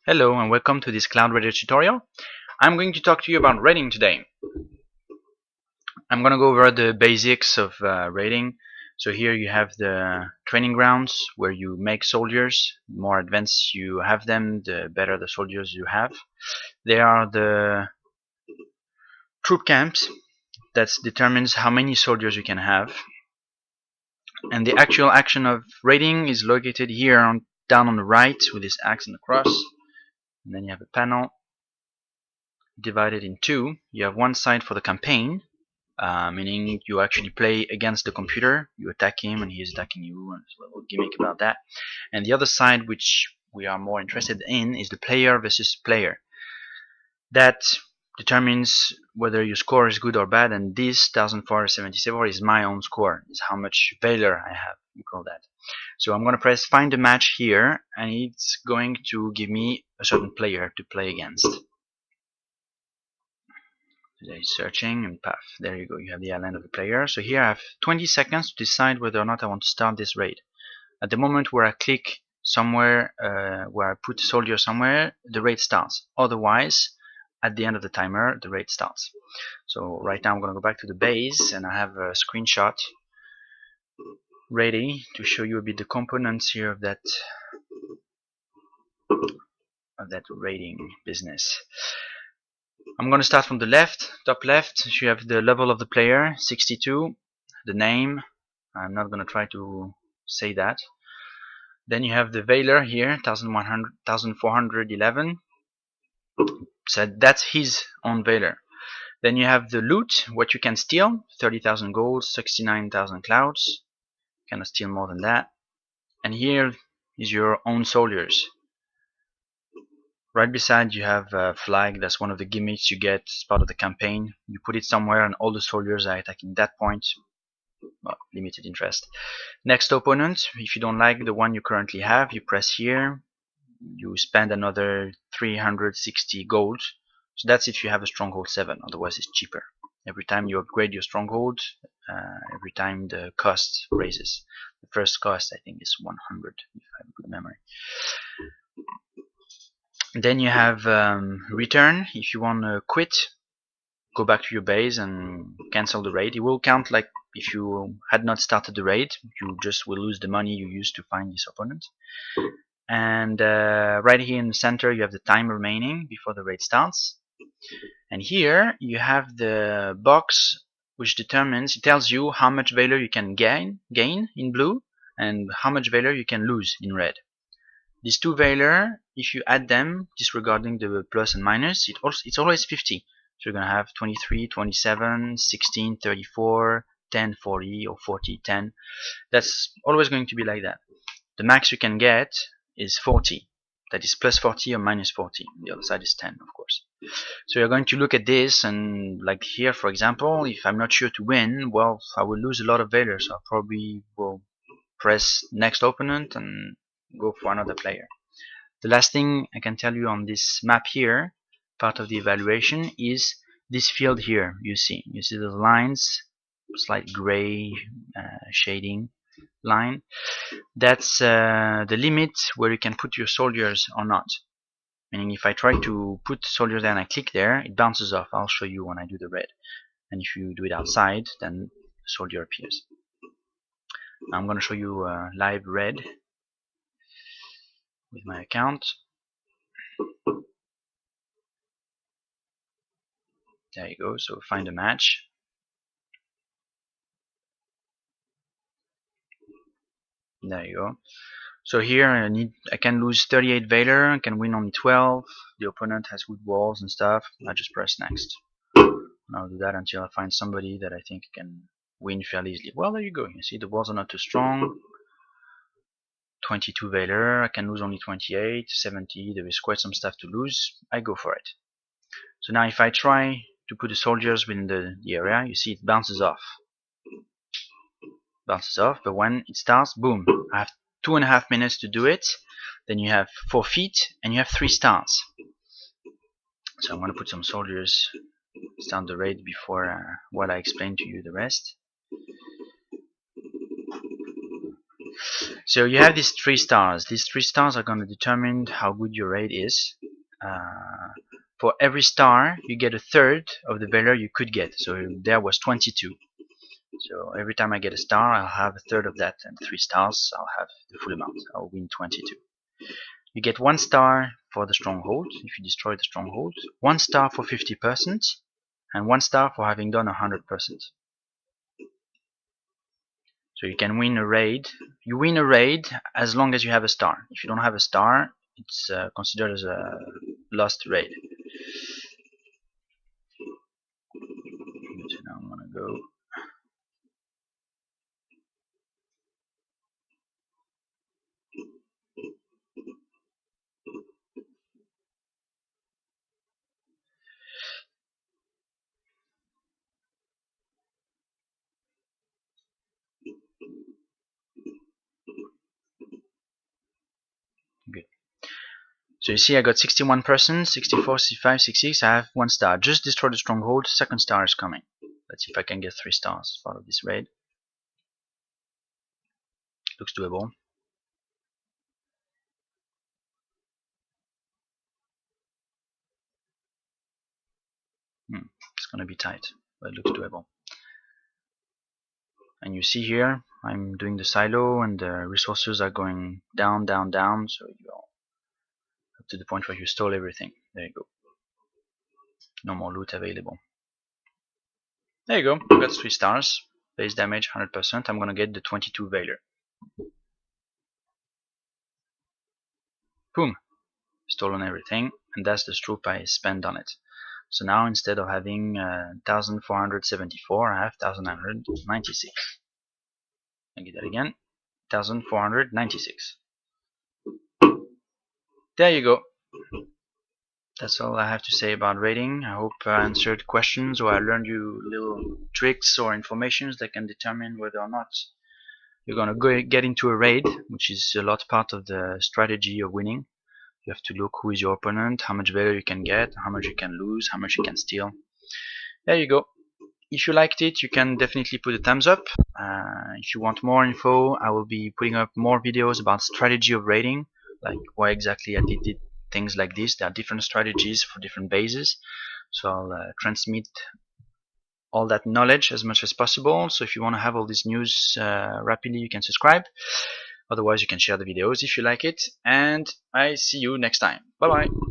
Hello and welcome to this Cloud Radio tutorial. I'm going to talk to you about raiding today. I'm going to go over the basics of raiding. So here you have the training grounds where you make soldiers. The more advanced you have them, the better the soldiers you have. There are the troop camps that determines how many soldiers you can have. And the actual action of raiding is located here down on the right with this axe and the cross. And then you have a panel divided in two. You have one side for the campaign, meaning you actually play against the computer. You attack him and he is attacking you, and there's a little gimmick about that. And the other side, which we are more interested in, is the player versus player. That determines whether your score is good or bad, and this 1477 is my own score. It's how much valor I have, you call that. So I'm going to press find a match here, and it's going to give me a certain player to play against. There is searching and path. There you go, you have the island of the player. So here I have 20 seconds to decide whether or not I want to start this raid. At the moment where I click somewhere, where I put a soldier somewhere, the raid starts. Otherwise, at the end of the timer, the raid starts. So right now I'm going to go back to the base and I have a screenshot ready to show you a bit the components here of that raiding business. I'm going to start from the left, top left. So you have the level of the player, 62, the name. I'm not going to try to say that. Then you have the valor here, 1411. So that's his own valor. Then you have the loot, what you can steal, 30,000 gold, 69,000 clouds. You cannot steal more than that. And here is your own soldiers. Right beside you have a flag. That's one of the gimmicks you get as part of the campaign. You put it somewhere and all the soldiers are attacking that point. Well, limited interest. Next opponent, if you don't like the one you currently have, you press here. You spend another 360 gold. So that's if you have a stronghold 7, otherwise it's cheaper. Every time you upgrade your stronghold, every time the cost raises. The first cost I think is 100 if I have a good memory. Then you have return. If you want to quit, go back to your base and cancel the raid. It will count like if you had not started the raid. You just will lose the money you used to find this opponent. And right here in the center you have the time remaining before the raid starts. And here you have the box which determines, it tells you how much valor you can gain in blue and how much valor you can lose in red. These two valor, if you add them, disregarding the plus and minus, it's always 50. So you're going to have 23, 27, 16, 34, 10, 40, or 40, 10. That's always going to be like that. The max you can get is 40. That is plus 40 or minus 40. The other side is 10, of course. So you're going to look at this, and like here, for example, if I'm not sure to win, well, I will lose a lot of valor, so I probably will press next opponent and go for another player. The last thing I can tell you on this map here, part of the evaluation, is this field here. You see those lines, slight gray shading line. That's the limit where you can put your soldiers or not. Meaning if I try to put soldiers there and I click there, it bounces off. I'll show you when I do the red. And if you do it outside, then the soldier appears. I'm going to show you live red with my account. There you go. So find a match. There you go. So here I can lose 38 valor, I can win only 12. The opponent has good walls and stuff. I just press next. And I'll do that until I find somebody that I think can win fairly easily. Well, there you go. You see the walls are not too strong. 22 valor, I can lose only 28, 70, there is quite some stuff to lose. I go for it. So now if I try to put the soldiers within the area, you see it bounces off. But when it starts, boom, I have 2.5 minutes to do it. Then you have 4 feet and you have 3 stars. So I'm going to put some soldiers, start the raid before while I explain to you the rest. So you have these 3 stars. These 3 stars are going to determine how good your raid is. For every star, you get a third of the value you could get. So there was 22. So every time I get a star, I'll have a third of that, and 3 stars, I'll have the full amount. I'll win 22. You get 1 star for the stronghold if you destroy the stronghold, 1 star for 50%, and 1 star for having done 100%. So you can win a raid. You win a raid as long as you have a star. If you don't have a star, it's considered as a lost raid. So now I'm gonna go. Good. So you see I got 61%, 64, 65, 66, I have 1 star. Just destroy the stronghold, 2nd star is coming. Let's see if I can get 3 stars as part of this raid. Looks doable. It's gonna be tight, but it looks doable. And you see here, I'm doing the silo and the resources are going down, down, down, so you're up to the point where you stole everything. There you go. No more loot available. There you go, I got 3 stars. Base damage 100%, I'm gonna get the 22 Valor. Boom! Stolen everything, and that's the stroop I spent on it. So now instead of having 1474, I have 1996. I'll get that again, 1496. There you go. That's all I have to say about raiding. I hope I answered questions or I learned you little tricks or informations that can determine whether or not you're gonna get into a raid, which is a lot part of the strategy of winning. You have to look who is your opponent, how much value you can get, how much you can lose, how much you can steal. There you go. If you liked it, you can definitely put a thumbs up. If you want more info, I will be putting up more videos about strategy of raiding, like why exactly I did things like this. There are different strategies for different bases, so I'll transmit all that knowledge as much as possible. So if you want to have all this news rapidly, you can subscribe. Otherwise, you can share the videos if you like it. And I see you next time. Bye bye.